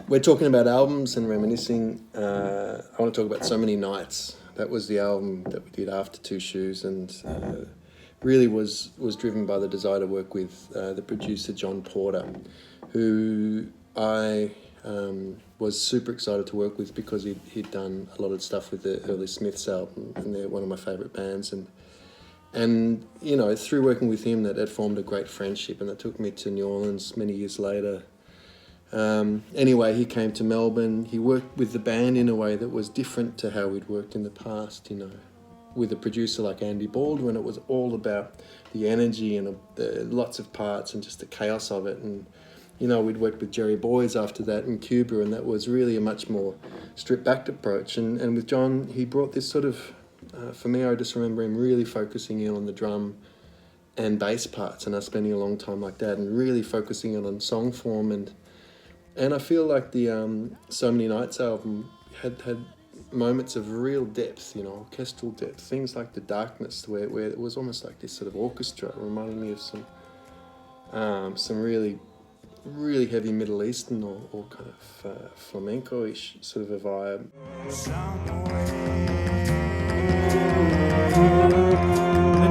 We're talking about albums and reminiscing. I want to talk about So Many Nights. That was the album that we did after Two Shoes, and really was driven by the desire to work with the producer John Porter, who I was super excited to work with because he'd done a lot of stuff with the early Smiths album, and they're one of my favourite bands. And you know, through working with him, that formed a great friendship, and that took me to New Orleans many years later. Anyway, he came to Melbourne. He worked with the band in a way that was different to how we'd worked in the past, you know, with a producer like Andy Baldwin. It was all about the energy and lots of parts and just the chaos of it. And, you know, we'd worked with Jerry Boys after that in Cuba, and that was really a much more stripped-back approach. And with John, he brought this sort of, for me, I just remember him really focusing in on the drum and bass parts, and us spending a long time like that and really focusing in on song form. And I feel like the So Many Nights album had moments of real depth, you know, orchestral depth, things like The Darkness, where it was almost like this sort of orchestra, reminding me of some really, really heavy Middle Eastern or kind of flamenco-ish sort of a vibe. The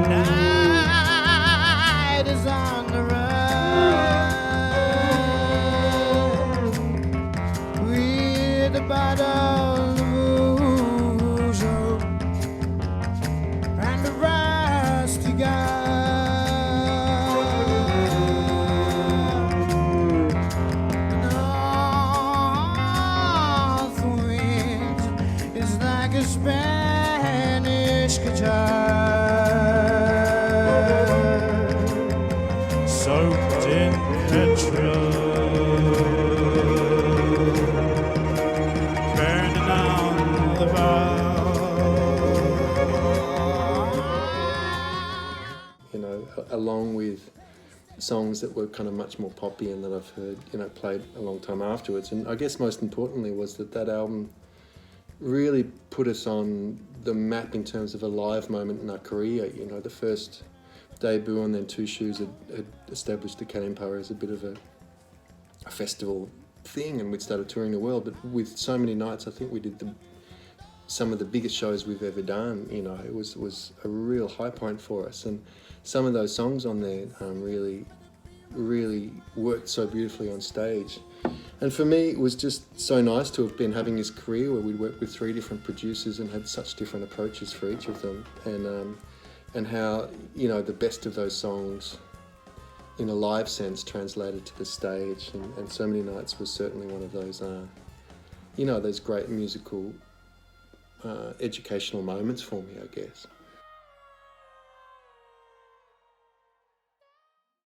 night is on the run. The bottle of and the rusty gun, the north wind is like a Spanish guitar, soaked in petrol. Along with songs that were kind of much more poppy and that I've heard, you know, played a long time afterwards. And I guess most importantly was that album really put us on the map in terms of a live moment in our career. You know, the first debut and then Two Shoes had established the Cat Empire as a bit of a festival thing, and we'd started touring the world. But with So Many Nights, I think we did some of the biggest shows we've ever done. You know, it was a real high point for us, and some of those songs on there really worked so beautifully on stage. And for me, it was just so nice to have been having this career where we'd worked with 3 different producers and had such different approaches for each of them, and how, you know, the best of those songs in a live sense translated to the stage. And So Many Nights was certainly one of those, you know, those great musical educational moments for me, I guess.